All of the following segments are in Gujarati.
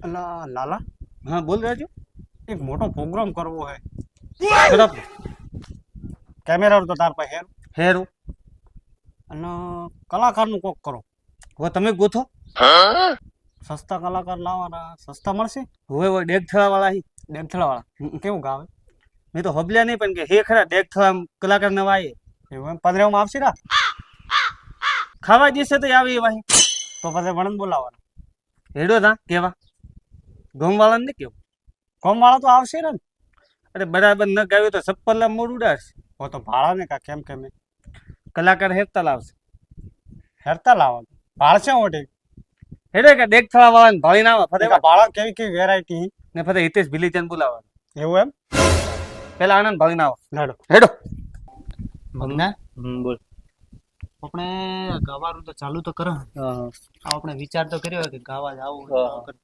અલા લાલા, હા બોલ રાજુ. એક મોટો પ્રોગ્રામ કરવો હે. બરાબર. કેમેરા તો તાર પાસે હેરું અને કલાકારનું કોક કરો. હવે તમે ગોથો. સસ્તા કલાકાર લાવવાના, સસ્તા મળશે? હવે હવે ડેગ થવા વાળા હી. ડેમથળા વાળા કેવું ગાવે? મેં તો હબલ્યા નહીં પણ કે હે ખરા ડેગ થવા કલાકાર નવા આયે. એવું એમ 15 માં આવશે ના? ખાવા જશે તો આવી એવા હી. તો પછી વણન બોલાવવાના. હેડો તા કેવા ગમ વાળા ને કેવું. કોમ વાળા તો આવશે ને. અરે બરાબર ન ગાવ્યું તો સપ્પલ મોડ ઉડાડશે. હો તો ભાડા ને કા કેમ કેમ કલાકાર હેરતા લાવશે. હેરતા લાવવાનું ભાડશે ઓટે. હેડે કે ડેગ થવા વાળા ને ભાળી ના આવે ફરે ભાડા કેવી કેવી વેરાયટી ને ફરે હિતેશ ભીલીચંદ બોલાવવાનું. એવું એમ? પેલા આનંદ ભાળી ના આવે. લડો હેડો મગના બોલ. આપણે ગાવાનું તો ચાલુ તો કરો. આપણે વિચાર તો કર્યો કે ગાવા જાવું,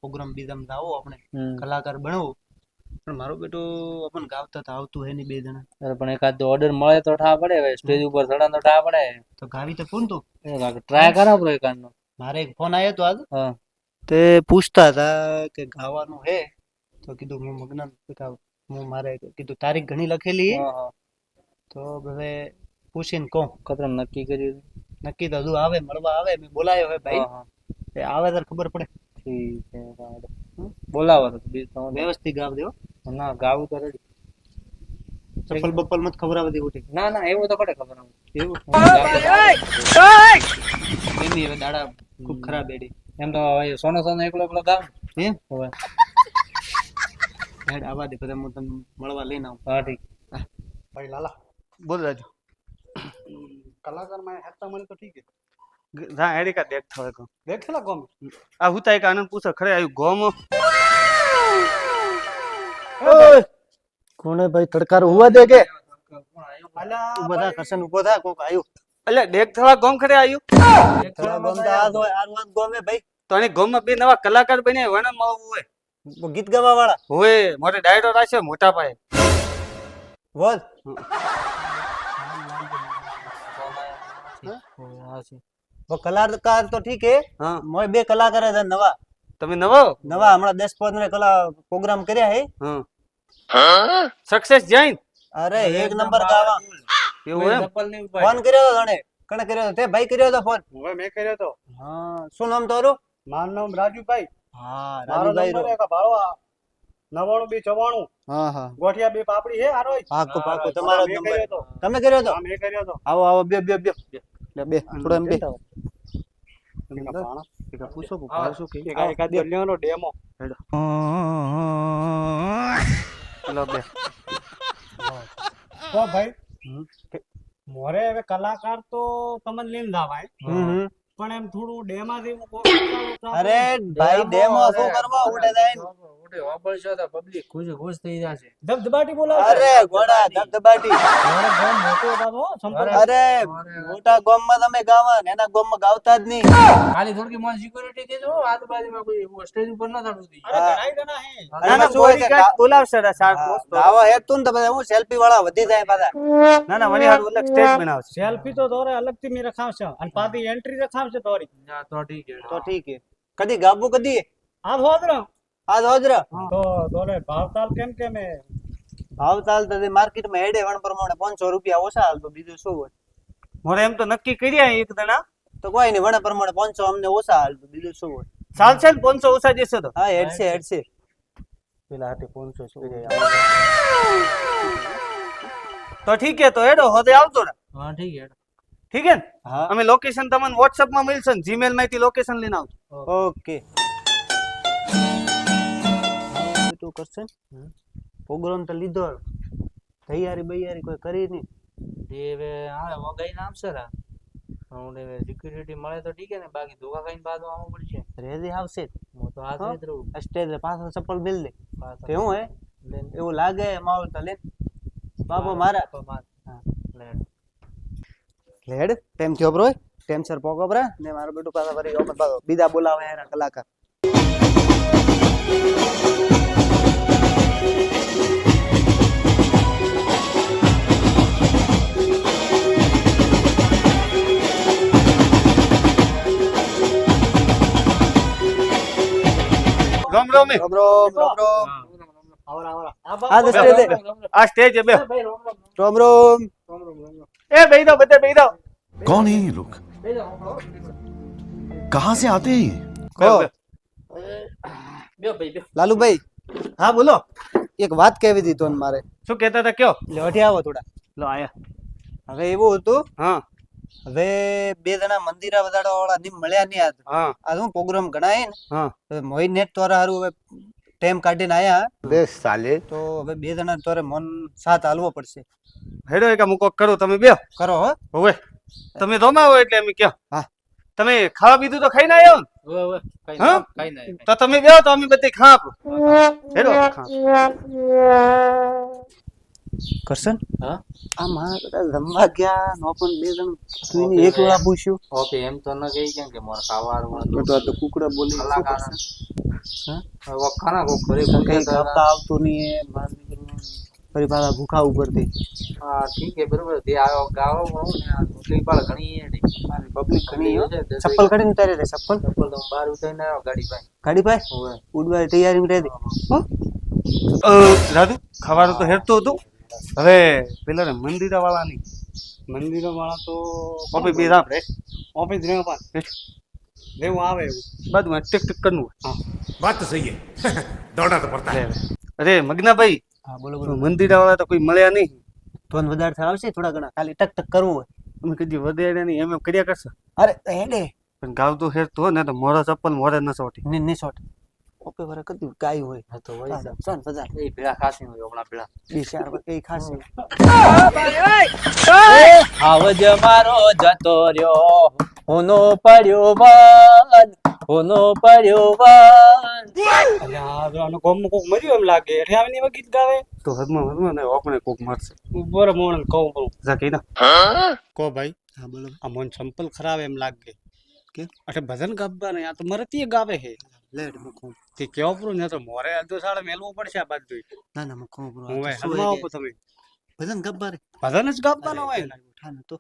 પ્રોગ્રામ બીજામ જાવું, આપણે કલાકાર બનવું. પણ મારું બેટું આપણને ગાવતા તો આવતું હે નહીં બે જણા. અરે પણ એકાદ ઓર્ડર મળે તો ઠા પડે, હવે સ્ટેજ ઉપર ચડે તો ઠા પડે. તો ગાવી તો કોણ તું ટ્રાય કરો બ્રો એકાદ નો. મારે એક ફોન આવ્યો તો આજ. હા તે પૂછતા હતા કે ગાવાનું હે, તો કીધું હું મગના હું મારે કીધું તારીખ ઘણી લખેલી હે, તો હવે પૂછીને કહું. કતરમ નક્કી કર્યું. નક્કી તો હજુ આવે, મળવા આવે, મેં બોલાયો હે ભાઈ. એ આવે ત્યારે ખબર પડે. ઠીક છે બોલાવો તો બીજું તો વ્યવસ્થિત ગાવ દેવો. ના ગાવું તો રેડી. ચપ્પલ બપ્પલ મત ખવડાવી દેવું ઠીક. ના ના એવું તો પડે ખબર એવું એની હવે દાડા ખૂબ ખરાબ એડી. એમ તો સોનો સોનો એકલો એકલો ગાવ એમ હવે. હેડ આવા દે પછી હું તમને મળવા લઈને આવું. હા ઠીક. ભાઈ લાલા, બોલ રાજુ. કલાકાર માં હેરતા મળે તો ઠીક હે. હા હેડી કા ડેગ થવા કહું. દેખ છેલા કોમ આ હુતા એક આનંદ પૂછો ખરે આવ્યું ગોમ. કોને ભાઈ તડકાર હુવા દે કે અલા બધા કરશન ઉભો થા કોક આયું. એટલે ડેગ થવા ગોમ ખરે આવ્યું. થોડા ગમ તો આ હોય આ વાત ગમે ભાઈ. તો આની ગોમમાં બે નવા કલાકાર બન્યા વર્ણન મળવું હોય. ગીત ગાવા વાળા હોય મોટે ડાયરો રાખ્યો મોટા પાયે. બોલ કલાકાર તો ઠીક હે. હા મોય બે કલાકાર હતા નવા તમે નવો નવા હમણાં 10-15 કલા પ્રોગ્રામ કર્યા હે. હા સક્સેસ જૈન. અરે એક નંબર ગાવા. એવું એમ. ફોન કર્યો તો તને કણે કર્યો તે ભાઈ કર્યો તો ફોન. હવે મેં કર્યો તો. હા શું નામ તારું? મારું નામ રાજુભાઈ. હા મારો રાજુભાઈ નંબર એક ભાડો 99 હા હા ગોઠિયા બે પાપડી હે આરોય. પાકો પાકો તમારો મેં નંબર કર્યો તો. તમે કર્યો તો? હા મેં કર્યો તો. આવો આવો બે બે બે લે બે થોડો એમ બે પૂછો શું કે એકાદ લ્યોનો ડેમો લો બે. તો ભાઈ મોરે હવે કલાકાર તો તમને લઈને દાવાય પણ એમ થોડું ડેમા જેવું કોક અરે ભાઈ ડેમો શું કરવા ઉડે જાય ઉડે વાપરશો તો પબ્લિક ખુશ ખુશ થઈ જશે. ધબધબાટી બોલાવે. અરે ઘોડા ધબધબાટી મારો ગામ મોટો હતો હો, સંપર્ક. અરે મોટા ગામમાં તમે ગાવા ને એના ગામમાં ગાવતા જ નહીં. ખાલી થોડી મોન સિક્યુરિટી દેજો આજુબાજુમાં કોઈ સ્ટેજ ઉપર ના થતું દી. અરે ઘણાય ઘણા હે. ના ના શું હોય કે બોડીગાર્ડ બોલાવશે રા શાર્પ પોસ્ટ. ગાવા હેતું ને તો પછી હું સેલ્ફી વાળા વધી જાય પાછા. ના ના વળી હારું અલગ સ્ટેજ બનાવશે. સેલ્ફી તો દોરે અલગથી મી રખાવશે અને પાછી એન્ટ્રી રખાવશે તોરી. હા તો ઠીક છે. તો ઠીક હે કદી ગાવું કદી આ હોદરો આજ હોજરા તો દોરે ભાવતાલ કેમ કે મે ભાવ ચાલતા માર્કેટમાં હેડે વણ પ્રમાણે 500 રૂપિયા ઓછા હાલતો બીજું શું હોય. મોરે એમ તો નક્કી કર્યા એક દણા. તો કોઈ નહીં વણ પ્રમાણે 500 અમને ઓછા હાલતો બીજું શું હોય. ચાલશે ને 500 ઓછા જશે તો. હા હેડશે પેલા હાટે 500 શું તો ઠીક હે તો હેડો હોદે આવતો ને. હા ઠીક છે. ઠીક હે ને. હા અમે લોકેશન તમને WhatsApp માં મળશે ને જીમેલ માંથી લોકેશન લઈને આવજો. ઓકે તું કરશે પ્રોગ્રામ તો લીધો તૈયારી બૈયારી કોઈ કરી નહીં. હવે આવે વગાઈ નામ છે રા હું સિક્યુરિટી મળે તો ઠીક છે ને બાકી ધોકા ખાઈને બાદ આવવું પડશે. રેડી આવશે હું તો આ જ રહું સ્ટેજ પાછળ ચપ્પલ બિલ દે તે હું હે એવું લાગે માહોલ તો લે બાપો મારા લેડ ટાઈમ થયો bro time sir Poco bra ને મારો બેટું પાછા ફરી ઓપન પાછો બીજા બોલાવે એના કલાકાર. રામ રામ રામ રામ રામ રામ આવરા આવરા આ દસ દે આ સ્ટેજ બે રામ રામ એ બેહી દો બધે બેહી દો कौन है ये लोग कहाँ से आते हैं ये? કહો બેહો ભાઈ બેહો. લાલુભાઈ હા બોલો એક વાત કહેવી હતી તોને મારે શું કહેતા હતા કયો લેવઠી આવો થોડા લો આયા હવે એવું હતું હા હવે બે જણા મંદિરા વધારવા વાળા ની મળ્યા નહીં આજ હા આજ હું પ્રોગ્રામ ગણાય ને હા હવે મોઈ નેટ તોરા હારું હવે ટાઈમ કાઢીને આયા બે સાલે તો હવે બે જણા તોરે મન સાથ હાલવો પડશે હેડો એક મુકો કરો તમે બે કરો હો હવે તમે ધોમાવો એટલે અમે કયો હા. તમે ખાવા બીધું તો ખાઈને આવ્યો ને હવે હવે કઈ હા? ના કઈ ના તો તમે બેહો તો અમે બધી ખાપ હેડો કરશન હા આ મારા બધા જમવા ગયા નો પણ બે જણ તું એક વેળા પૂછ્યું ઓકે એમ તો ન કહી કેમ કે મારે ખાવાનું તો આ તો કુકડા બોલી શું કલાકાર કરશે? હવે ખાના કો ઘરે કઈ ખાતા આવતું નહીં એ માર દીકરીનું ફરી પાછા ભૂખા ઉપરથી હા ઠીક છે બરોબર તે આવ્યો ગાવો હું ને આ મોટી પાળ ઘણી પબ્લિક ઘણી હો. છે ચપ્પલ કાઢીને તારે રે ચપ્પલ ચપ્પલ તો હું બહાર ઉતારીને આવ્યો ગાડી પાસે ગાડી પાસે હવે ઉડવા તૈયારી રહી હો રાજુ ખાવાનું તો હેરતું હતું હવે પેલા ને મંદિરા વાળાની મંદિરો વાળા તો કોપી બે રામ રે ઓફિસ રેવ પાસ રેવું આવે એવું બાજુમાં ટીક ટીક કરવું बात तो सही है दौड़ना तो पड़ता है અરે મગનાભાઈ હા બોલો બોલો મંદિરા વાળા તો કોઈ મળ્યા નહીં ધોન વધારે આવશે થોડા ઘણા ખાલી ટક ટક કરવું હોય અમે કીધું વધે નહીં એમ કર્યા કરશે અરે હેડે પણ ગાવ તો હેરતું હોય ને તો મોરા ચપ્પલ મોરે ન સોટી ને શોટ ઓપે વરે કદી કાઈ હોય હા તો વળી જા. સોન બજાર એ ભેળા ખાસી હોય હમણાં ભેળા બે ચાર વાર કઈ ખાશે આવજ મારો જતો રહ્યો હોનો પડ્યો વન હોનો પડ્યો વન એટલે આ જો આનો કોમ કોક મર્યું એમ લાગે એટલે આવીને એવા ગીત ગાવે તો હદમાં ને આપણે કોક મારશે બરો મોણ કહું કહું જા કઈ ના કો ભાઈ હા બોલો આ મોન ચંપલ ખરાબ એમ લાગે કે એટલે ભજન ગાવા ને આ તો મરતી ગાવે હે લેડ મકો તે કેવો પૂરો ને તો મોરે અડધો સાડે મેલવું પડશે આ બાજુ ના ના મકો બ્રો હું ભાઈ હલમાં આવો તમે ભજન ગબ્બારે ભજન જ ગાવાનો હોય ને ઠાને તો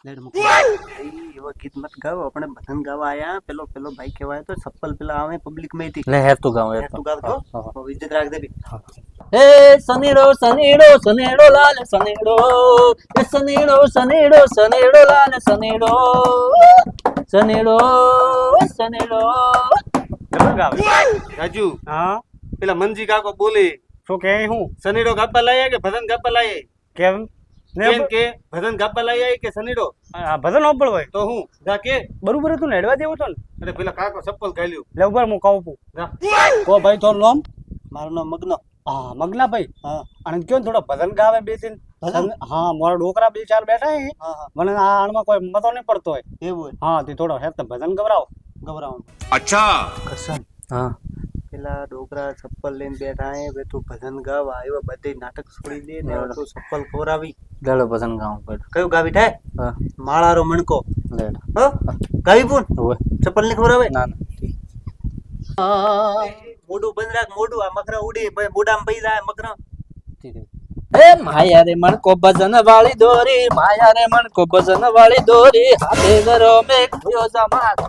લેડ મકો એવા ગીત મત ગાઓ આપણે ભજન ગાવા આયા પેલો ભાઈ કહેવાય તો ચપ્પલ પેલા આવે પબ્લિક માં હતી લે હેર તું ગાવ હેર તું ગાવતો ઇજ્જત રાખ દેબી એ સનેડો સનેડો સનેડો લાલ સનેડો એ સનેડો સનેડો સનેડો લાલ સનેડો સનેડો સનેડો જબર ગાવે રાજુ હા પેલા મંજી કાકો બોલી શું કે હું સનીડો ગાપા લાયા કે ભજન ગાપા લાયા કેમ ને કેમ કે ભજન ગાપા લાયા કે સનીડો આ ભજન ઓપળ હોય તો હું જા કે બરોબર હતું ને હેડવા જેવું તો ને અરે પેલા કાકો ચપ્પલ ગાલ્યું લે ઉપર હું કહું છું જા કો ભાઈ તો નામ મારું નામ મગ્ન હા મગના ભાઈ હા અને કયો ને થોડો ભજન ગાવે બે દિન ભજન? હા મારા ડોકરા બે ચાર બેઠા હે હા હા મને આ આણમાં કોઈ મતો નહીં પડતો હોય એવું હોય હા તે થોડો હેત ભજન ગવરાવો ગભરાવાનું अच्छा કરશન હા પેલા ડોકરા ચપ્પલ લઈને બેઠા હે બે તું ભજન ગાવા આવ્યો બધે નાટક છોડી દે ને તું ચપ્પલ ખોરાવી લેડો પસંદ ગાવ પડે કયું ગાવી થાય હા માળારો મણકો લેડો હો ગાવી પૂન હવે ચપ્પલ ની ખોરાવે ના ના મોઢું બંધ રાખ મોઢું આ મકરા ઉડી મોઢામાં પઈ જાય મકરા એ માયા રે મણકો ભજન વાળી દોરી માયા રે મણકો ભજન વાળી દોરી હાથે ઘરો મે ખોયો જમાત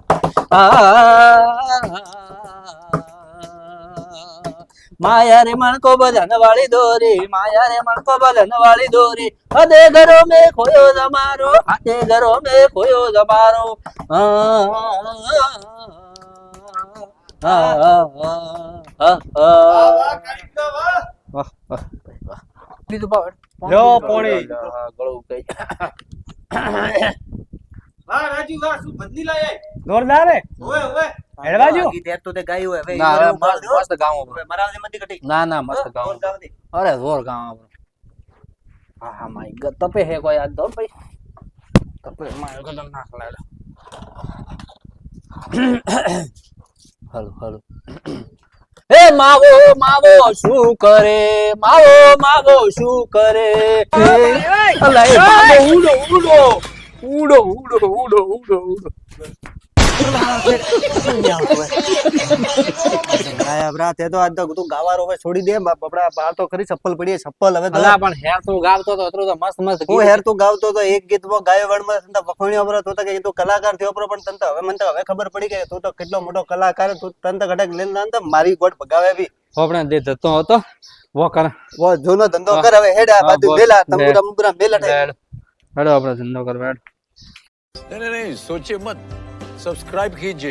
માયા રે મણકો ભજન વાળી દોરી માયા રે મણકો ભજન વાળી દોરી હાથે ઘરો મે ખોયો જમારો હાથે ઘરો મે ખોયો જમારો બીજું પાવડ લ્યો પોણી. ગળું કઈ વાહ રાજુ વાહ શું ભજની લાયા જોરદાર હે ઓય ઓય હેડવા જો ગીત હેર તો તે ગાયું હોય હવે ના, ઈવરે હવે ઉપાડ દો. મસ્ત ગાવું હવે મરાવજે મતી કટી ના ના મસ્ત જોર ગાવું ગાવ દે. અરે જોર ગાવું હા હા માય ગોડ તપે હે કોઈ આ દો ભાઈ તપે માય ગોડ નાખ લાડો હાલો હાલો એ માવો માવો શું કરે માવો માવો શું કરે અલા એ માવો ઉડો ઉડો ઉડો ઉડો ઉડો ઉડો ઉડો તે તો આજ તો તું ગાવારો હવે છોડી દે આપડા બાર તો ખરી ચપ્પલ પડી ચપ્પલ હવે તો અલા પણ હેર તું ગાવતો તો અત્યારે તો મસ્ત મસ્ત હું હેર તું ગાવતો તો એક ગીત ગાયો વણમાં તને વખોણ્યો પર તો કે તું કલાકાર થયો પર પણ તને તો હવે મને તો હવે ખબર પડી કે તું તો કેટલો મોટો કલાકાર તું તને તો ઘટક લઈને ના મારી ગોટ ભગાવે બી આપણે દે જતો હતો વો કર વો જૂનો ધંધો કર હવે હેડા બાજુ બેલા તંબુરા મુબરા બેલા ટાઈમ હેડો આપણે ધંધો કરવા नहीं नहीं नहीं सोचिए मत सब्सक्राइब कीजिए